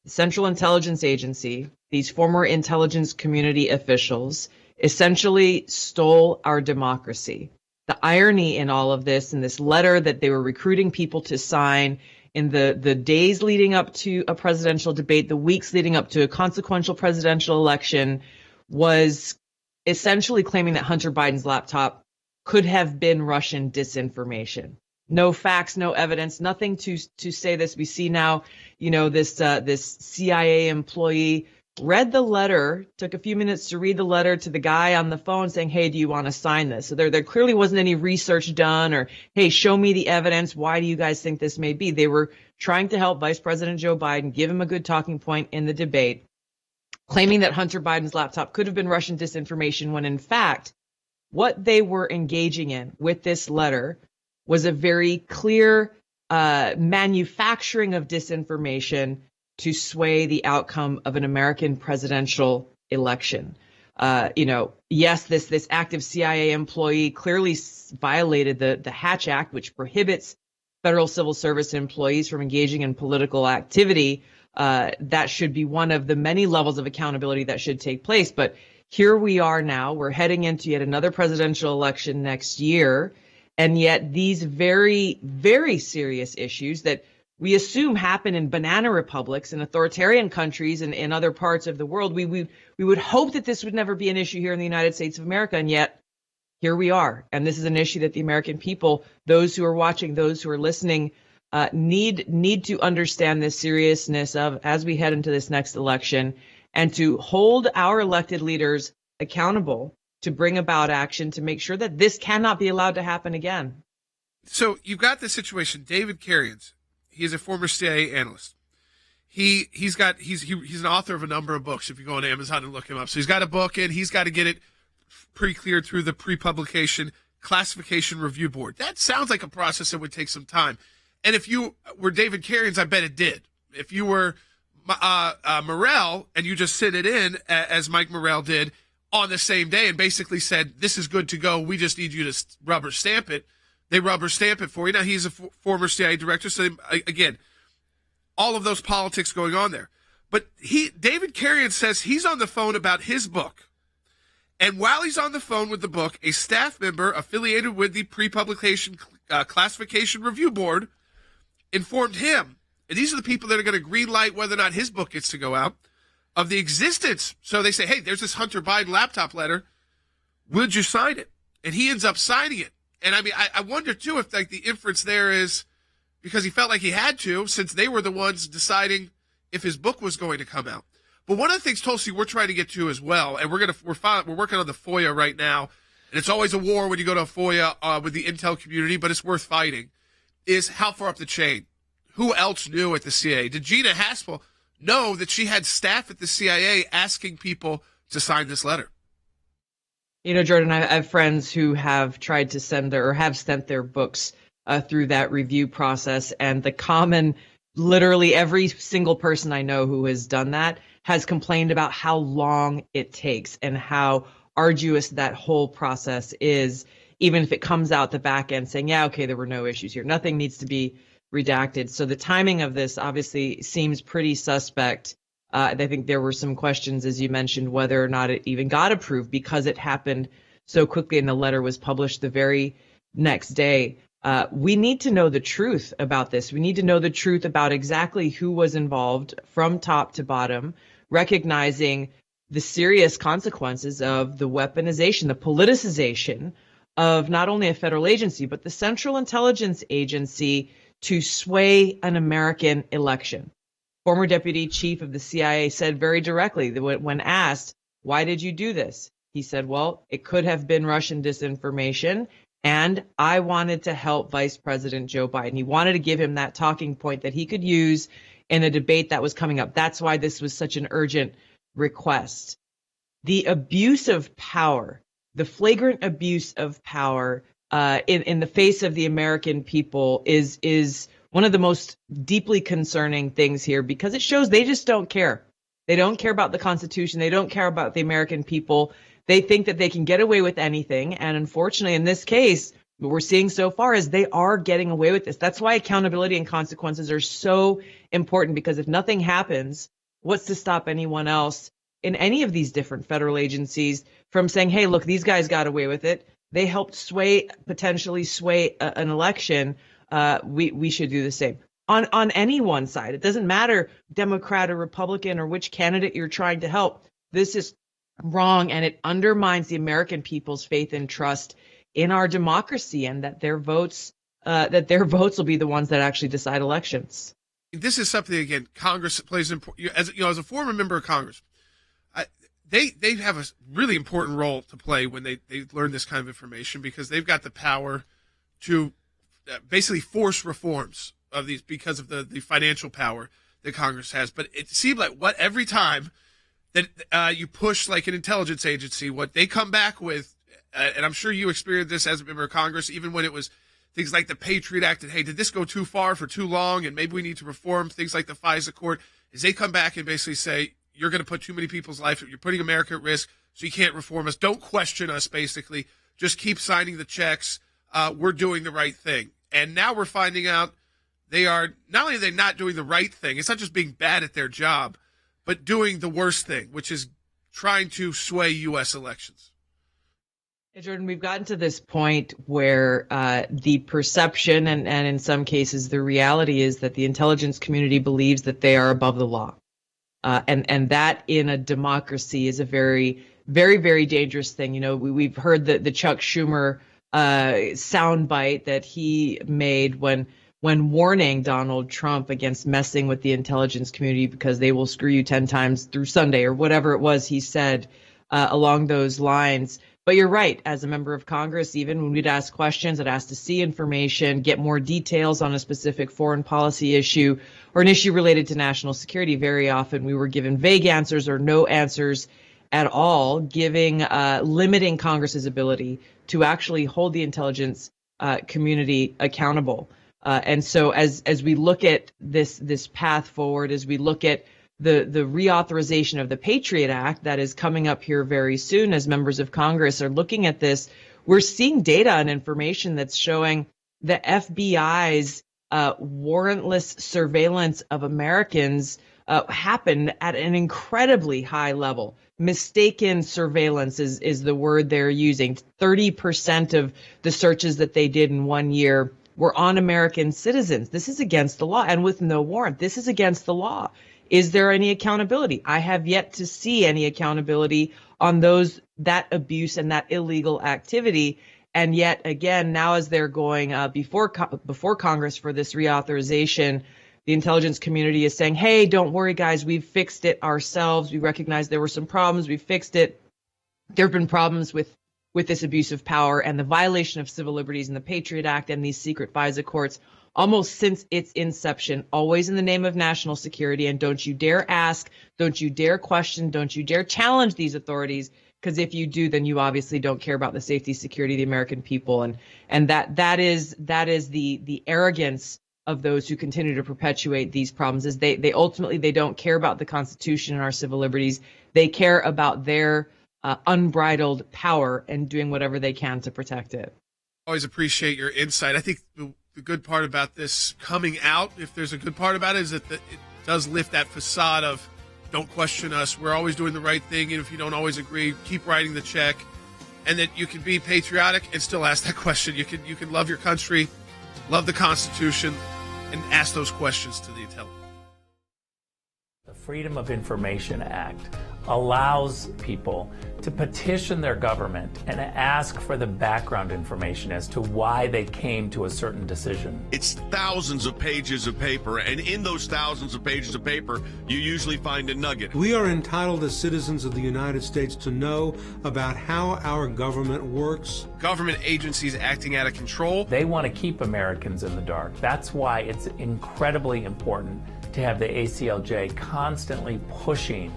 the Central Intelligence Agency, these former intelligence community officials, essentially stole our democracy. The irony in all of this, in this letter that they were recruiting people to sign in the days leading up to a presidential debate, the weeks leading up to a consequential presidential election, was essentially claiming that Hunter Biden's laptop could have been Russian disinformation. No facts, no evidence, nothing to say this. We see now, this CIA employee read the letter, took a few minutes to read the letter to the guy on the phone saying, hey, do you want to sign this? So there clearly wasn't any research done or, hey, show me the evidence. Why do you guys think this may be? They were trying to help Vice President Joe Biden, give him a good talking point in the debate, claiming that Hunter Biden's laptop could have been Russian disinformation when, in fact, what they were engaging in with this letter was a very clear manufacturing of disinformation to sway the outcome of an American presidential election. Yes, this active CIA employee clearly violated the Hatch Act, which prohibits federal civil service employees from engaging in political activity. That should be one of the many levels of accountability that should take place. But here we are now. We're heading into yet another presidential election next year. And yet these very, very serious issues that we assume happen in banana republics and authoritarian countries and in other parts of the world, we would hope that this would never be an issue here in the United States of America. And yet here we are. And this is an issue that the American people, those who are watching, those who are listening, need to understand the seriousness of as we head into this next election, and to hold our elected leaders accountable to bring about action to make sure that this cannot be allowed to happen again. So you've got the situation. David Carrions, he is a former CIA analyst. He's an author of a number of books. If you go on Amazon and look him up, so he's got a book and he's got to get it pre-cleared through the pre-publication classification review board. That sounds like a process that would take some time. And if you were David Carrions, I bet it did. If you were Morrell and you just sent it in as Mike Morrell did on the same day and basically said, this is good to go, we just need you to rubber stamp it, they rubber stamp it for you. Now, he's a former CIA director, so again, all of those politics going on there. But David Carrion says he's on the phone about his book. And while he's on the phone with the book, a staff member affiliated with the pre-publication classification review board informed him, and these are the people that are going to green light whether or not his book gets to go out, of the existence. So they say, hey, there's this Hunter Biden laptop letter. Would you sign it? And he ends up signing it. And I mean, I wonder, too, if like the inference there is because he felt like he had to, since they were the ones deciding if his book was going to come out. But one of the things, Tulsi, we're trying to get to as well, and we're working on the FOIA right now, and it's always a war when you go to a FOIA with the intel community, but it's worth fighting, is how far up the chain. Who else knew at the CIA? Did Gina Haspel know that she had staff at the CIA asking people to sign this letter? You know, Jordan, I have friends who have tried to send have sent their books through that review process, and the common, literally every single person I know who has done that has complained about how long it takes and how arduous that whole process is, even if it comes out the back end saying, yeah, okay, there were no issues here. Nothing needs to be redacted. So the timing of this obviously seems pretty suspect. I think there were some questions, as you mentioned, whether or not it even got approved because it happened so quickly and the letter was published the very next day. We need to know the truth about this. We need to know the truth about exactly who was involved from top to bottom, recognizing the serious consequences of the weaponization, the politicization of not only a federal agency, but the Central Intelligence Agency to sway an American election. Former Deputy Chief of the CIA said very directly that when asked, why did you do this? He said, well, it could have been Russian disinformation, and I wanted to help Vice President Joe Biden. He wanted to give him that talking point that he could use in a debate that was coming up. That's why this was such an urgent request. The abuse of power, the flagrant abuse of power in the face of the American people is one of the most deeply concerning things here, because it shows they just don't care. They don't care about the Constitution. They don't care about the American people. They think that they can get away with anything. And unfortunately, in this case, what we're seeing so far is they are getting away with this. That's why accountability and consequences are so important, because if nothing happens, what's to stop anyone else in any of these different federal agencies from saying, hey, look, these guys got away with it. They helped potentially sway an election. We should do the same on any one side. It doesn't matter Democrat or Republican or which candidate you're trying to help. This is wrong, and it undermines the American people's faith and trust in our democracy, and that their votes will be the ones that actually decide elections. This is something, again, Congress plays as a former member of Congress. They have a really important role to play when they learn this kind of information, because they've got the power to basically force reforms of these because of the financial power that Congress has. But it seemed like every time that you push like an intelligence agency, what they come back with, and I'm sure you experienced this as a member of Congress, even when it was things like the Patriot Act, and hey, did this go too far for too long, and maybe we need to reform things like the FISA court, is they come back and basically say, you're going to put too many people's lives, you're putting America at risk, so you can't reform us. Don't question us, basically. Just keep signing the checks. We're doing the right thing. And now we're finding out they are, not only are they not doing the right thing, it's not just being bad at their job, but doing the worst thing, which is trying to sway U.S. elections. Hey, Jordan, we've gotten to this point where the perception and in some cases the reality is that the intelligence community believes that they are above the law. And that in a democracy is a very, very, very dangerous thing. You know, we've heard the Chuck Schumer soundbite that he made when warning Donald Trump against messing with the intelligence community because they will screw you 10 times through Sunday, or whatever it was he said along those lines. But you're right, as a member of Congress, even when we'd ask questions, I'd ask to see information, get more details on a specific foreign policy issue or an issue related to national security. Very often we were given vague answers or no answers at all, limiting Congress's ability to actually hold the intelligence community accountable. And so as we look at this path forward, as we look at the reauthorization of the Patriot Act that is coming up here very soon, as members of Congress are looking at this, we're seeing data and information that's showing the FBI's warrantless surveillance of Americans happened at an incredibly high level. Mistaken surveillance is the word they're using. 30% of the searches that they did in 1 year were on American citizens. This is against the law, and with no warrant. This is against the law. Is there any accountability? I have yet to see any accountability on that abuse and that illegal activity. And yet again, now as they're going before Congress for this reauthorization, the intelligence community is saying, hey, don't worry, guys, we've fixed it ourselves. We recognize there were some problems. We fixed it. There have been problems with this abuse of power and the violation of civil liberties in the Patriot Act and these secret FISA courts almost since its inception, always in the name of national security. And don't you dare ask, don't you dare question, don't you dare challenge these authorities, because if you do, then you obviously don't care about the safety, security of the American people. And that is the arrogance of those who continue to perpetuate these problems, is they ultimately don't care about the Constitution and our civil liberties. They care about their unbridled power and doing whatever they can to protect it. Always appreciate your insight. I think the good part about this coming out, if there's a good part about it, is that it does lift that facade of don't question us. We're always doing the right thing. And if you don't always agree, keep writing the check. And that you can be patriotic and still ask that question. You can love your country, love the Constitution, and ask those questions to the intelligence. The Freedom of Information Act allows people to petition their government and ask for the background information as to why they came to a certain decision. It's thousands of pages of paper, and in those thousands of pages of paper, you usually find a nugget. We are entitled as citizens of the United States to know about how our government works. Government agencies acting out of control. They want to keep Americans in the dark. That's why it's incredibly important to have the ACLJ constantly pushing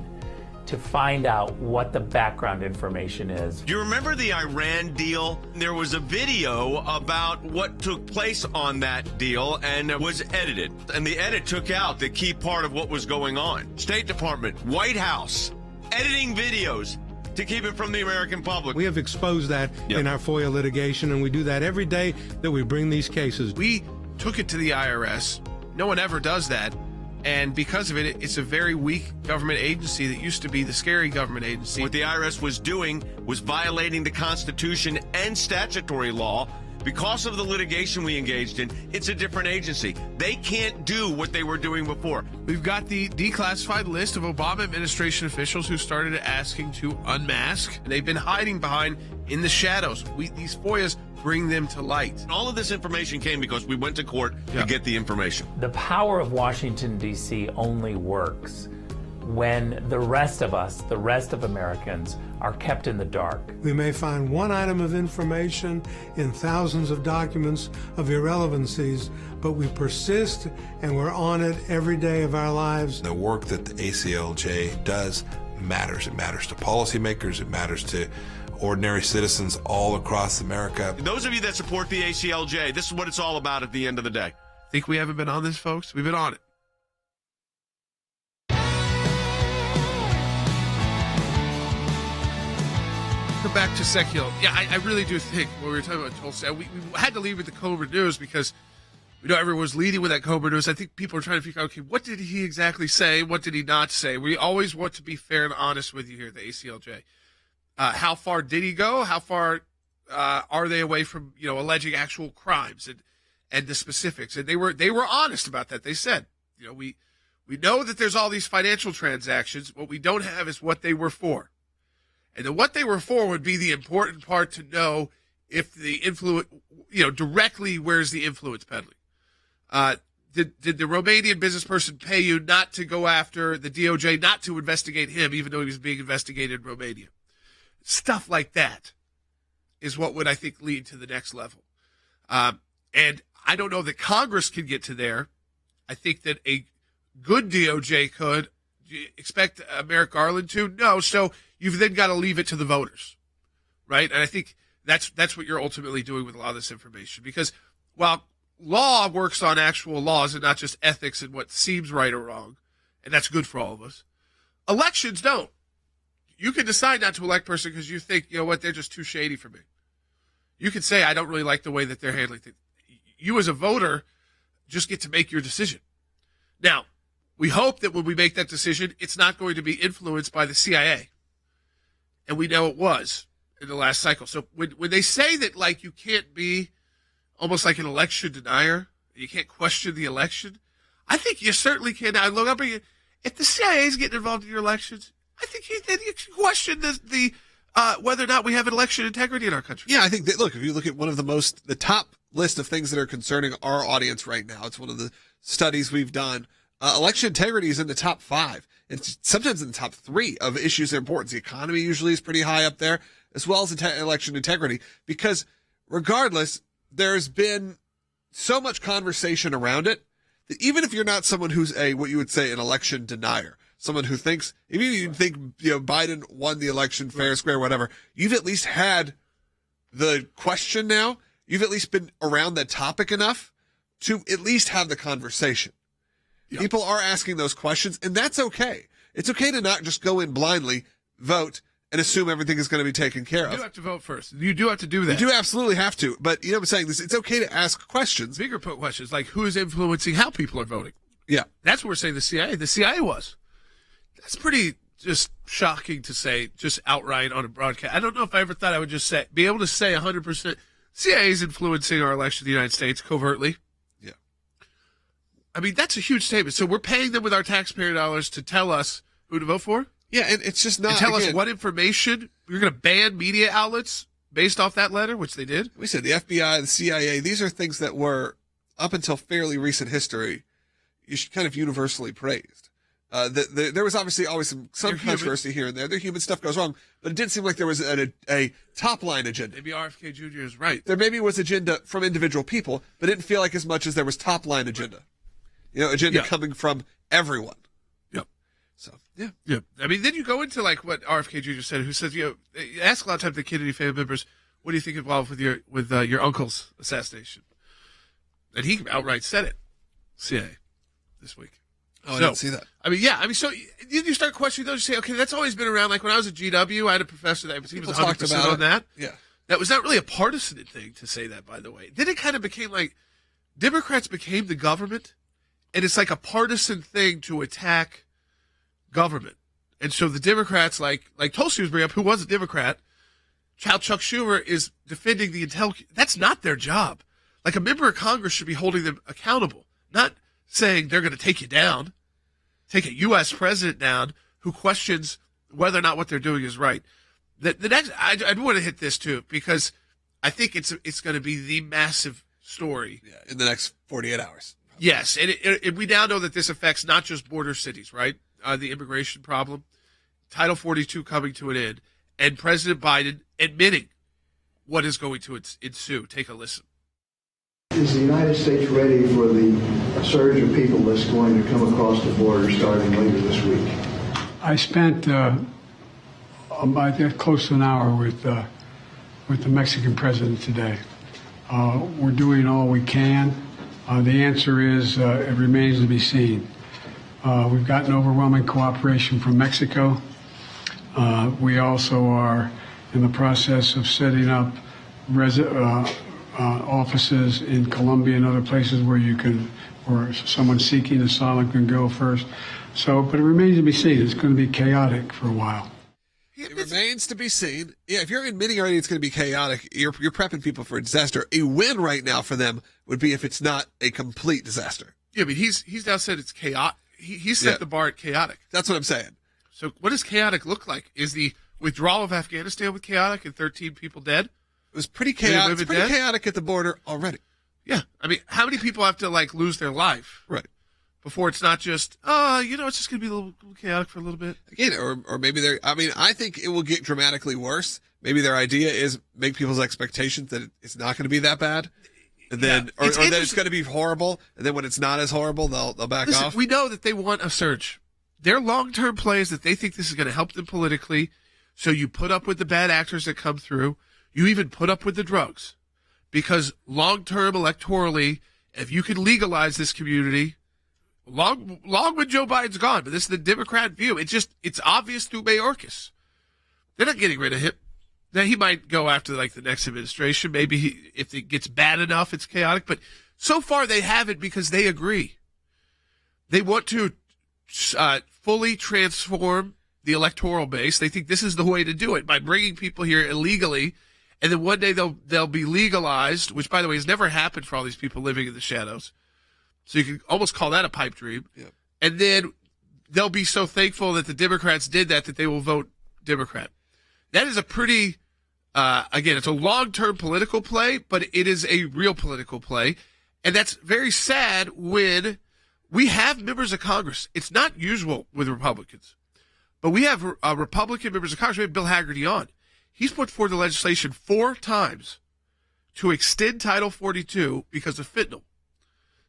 to find out what the background information is. Do you remember the Iran deal? There was a video about what took place on that deal, and it was edited. And the edit took out the key part of what was going on. State Department, White House, editing videos to keep it from the American public. We have exposed that in our FOIA litigation, and we do that every day that we bring these cases. We took it to the IRS. No one ever does that. And because of it, it's a very weak government agency that used to be the scary government agency. What the IRS was doing was violating the Constitution and statutory law. Because of the litigation we engaged in, it's a different agency. They can't do what they were doing before. We've got the declassified list of Obama administration officials who started asking to unmask. They've been hiding behind in the shadows. These FOIAs bring them to light. All of this information came because we went to court to get the information. The power of Washington, D.C. only works when the rest of us, the rest of Americans, are kept in the dark. We may find one item of information in thousands of documents of irrelevancies, but we persist and we're on it every day of our lives. The work that the ACLJ does matters. It matters to policymakers. It matters to ordinary citizens all across America. Those of you that support the ACLJ, this is what it's all about at the end of the day. Think we haven't been on this, folks? We've been on it. Welcome back to Sekulow. Yeah, I really do think when we were talking about Tulsa, we had to leave with the Comer news because we know everyone was leading with that Comer news. I think people are trying to figure out, okay, what did he exactly say? What did he not say? We always want to be fair and honest with you here at the ACLJ. How far did he go? How far are they away from, alleging actual crimes and the specifics? And they were honest about that. They said, we know that there's all these financial transactions. What we don't have is what they were for. And then what they were for would be the important part to know if the influence, directly where's the influence peddling. Did the Romanian business person pay you not to go after the DOJ, not to investigate him, even though he was being investigated in Romania? Stuff like that is what would, I think, lead to the next level. And I don't know that Congress can get to there. I think that a good DOJ could. Do you expect Merrick Garland to? No. So you've then got to leave it to the voters, right? And I think that's what you're ultimately doing with a lot of this information. Because while law works on actual laws and not just ethics and what seems right or wrong, and that's good for all of us, elections don't. You can decide not to elect a person because you think, they're just too shady for me. You can say, I don't really like the way that they're handling things. You as a voter just get to make your decision. Now, we hope that when we make that decision, it's not going to be influenced by the CIA. And we know it was in the last cycle. So when they say that, you can't be almost like an election denier, you can't question the election, I think you certainly can. Now, look up, if the CIA is getting involved in your elections, I think you can question the whether or not we have an election integrity in our country. Yeah, I think that, look, if you look at the top list of things that are concerning our audience right now, it's one of the studies we've done. Election integrity is in the top 5. It's sometimes in the top 3 of issues of importance. The economy usually is pretty high up there, as well as election integrity, because regardless, there's been so much conversation around it that even if you're not someone who's what you would say an election denier, someone who thinks, if you think, Biden won the election fair, square, whatever, you've at least had the question now. You've at least been around that topic enough to at least have the conversation. Yep. People are asking those questions, and that's okay. It's okay to not just go in blindly, vote, and assume everything is going to be taken care of. You do have to vote first. You do have to do that. You do absolutely have to. But, I'm saying this, it's okay to ask questions. Bigger questions, like who is influencing how people are voting. Yeah. That's what we're saying the CIA was. That's pretty just shocking to say, just outright on a broadcast. I don't know if I ever thought I would just be able to say 100% CIA is influencing our election in the United States covertly. Yeah. I mean, that's a huge statement. So we're paying them with our taxpayer dollars to tell us who to vote for? Yeah, and it's just not. And tell us what information. You're going to ban media outlets based off that letter, which they did? We said the FBI, the CIA, these are things that were, up until fairly recent history, kind of universally praised. There was obviously always some controversy here and there. The human stuff goes wrong, but it didn't seem like there was a top-line agenda. Maybe RFK Jr. is right. There maybe was agenda from individual people, but it didn't feel like as much as there was top-line agenda. Agenda coming from everyone. Yep. So, yeah. Yeah. I mean, then you go into what RFK Jr. said, who says, you ask a lot of times the Kennedy family members, what do you think involved with your uncle's assassination? And he outright said it. CIA this week. Oh, I didn't see that. I mean, yeah. I mean, so you start questioning those. You say, okay, that's always been around. Like when I was at GW, I had a professor that he was 100% on that. Yeah. That was not really a partisan thing to say that, by the way. Then it kind of became like Democrats became the government, and it's like a partisan thing to attack government. And so the Democrats, like Tulsi was bringing up, who was a Democrat, Chuck Schumer is defending the intelligence. That's not their job. Like a member of Congress should be holding them accountable, not saying they're going to take you down, take a U.S. president down who questions whether or not what they're doing is right. The next, I do want to hit this too, because I think it's going to be the massive story. Yeah, in the next 48 hours. Yes, and we now know that this affects not just border cities, right? The immigration problem, Title 42 coming to an end, and President Biden admitting what is going to ensue. Take a listen. Is the United States ready for the surge of people that's going to come across the border starting later this week? I spent about close to an hour with the Mexican president today. We're doing all we can. The answer is it remains to be seen. We've gotten overwhelming cooperation from Mexico. We also are in the process of setting up offices in Colombia and other places where someone seeking asylum can go first. So, but it remains to be seen. It's going to be chaotic for a while. It remains to be seen. Yeah, if you're admitting already it's going to be chaotic, you're prepping people for a disaster. A win right now for them would be if it's not a complete disaster. Yeah, but he's now said it's chaotic. He set the bar at chaotic. That's what I'm saying. So what does chaotic look like? Is the withdrawal of Afghanistan with chaotic and 13 people dead? It was pretty chaotic. It's pretty chaotic at the border already. Yeah, I mean, how many people have to lose their life? Right. Before it's not just, it's just going to be a little chaotic for a little bit. Again, or maybe I think it will get dramatically worse. Maybe their idea is make people's expectations that it's not going to be that bad. And then, or that it's going to be horrible. And then when it's not as horrible, they'll back off. We know that they want a surge. Their long-term play is that they think this is going to help them politically. So you put up with the bad actors that come through. You even put up with the drugs. Because long-term electorally, if you can legalize this community, long when Joe Biden's gone, but this is the Democrat view. It's obvious through Mayorkas. They're not getting rid of him. Now, he might go after the next administration. Maybe if it gets bad enough, it's chaotic. But so far they haven't because they agree. They want to fully transform the electoral base. They think this is the way to do it by bringing people here illegally. And then one day they'll be legalized, which, by the way, has never happened for all these people living in the shadows. So you can almost call that a pipe dream. Yeah. And then they'll be so thankful that the Democrats did that they will vote Democrat. That is a pretty, again, it's a long-term political play, but it is a real political play. And that's very sad when we have members of Congress. It's not usual with Republicans, but we have Republican members of Congress. We have Bill Hagerty on. He's put forward the legislation 4 times to extend Title 42 because of fentanyl,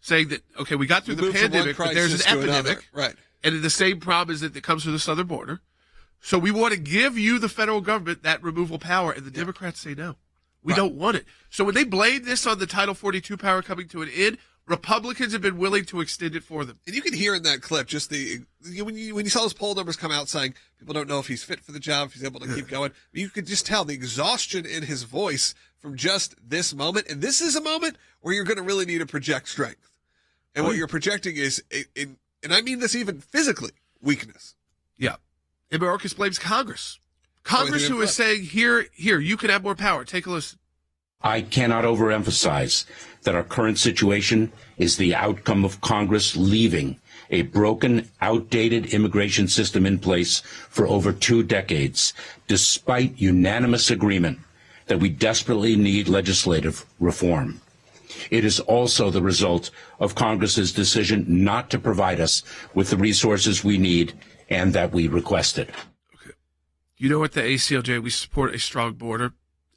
saying that, okay, we got through the pandemic, but there's an epidemic. Right. And the same problem is that comes through the southern border. So we want to give you, the federal government, that removal power, and the Democrats say no. We don't want it. So when they blame this on the Title 42 power coming to an end, Republicans have been willing to extend it for them. And you can hear in that clip just when you saw those poll numbers come out saying people don't know if he's fit for the job, if he's able to keep going. You could just tell the exhaustion in his voice from just this moment. And this is a moment where you're going to really need to project strength. And what you're projecting is, and I mean this even physically, weakness. Yeah. And Mayorkas blames Congress. Congress who is saying, here, you can have more power. Take a listen. I cannot overemphasize that our current situation is the outcome of Congress leaving a broken, outdated immigration system in place for over 2 decades, despite unanimous agreement that we desperately need legislative reform. It is also the result of Congress's decision not to provide us with the resources we need and that we requested. Okay. You know what, the ACLJ, we support a strong border.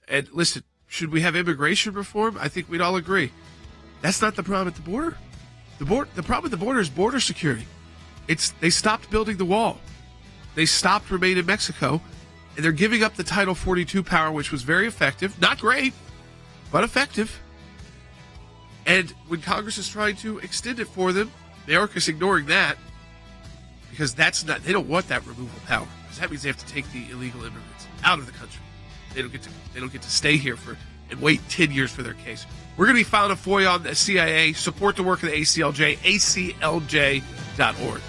And listen, should we have immigration reform? I think we'd all agree. That's not the problem at the border. The problem at the border is border security. They stopped building the wall. They stopped remaining in Mexico, and they're giving up the Title 42 power, which was very effective. Not great, but effective. And when Congress is trying to extend it for them, Mayorkas ignoring that because they don't want that removal power, because that means they have to take the illegal immigrants out of the country. They don't get to stay here and wait 10 years for their case. We're going to be filing a FOIA on the CIA. Support the work of the ACLJ, aclj.org.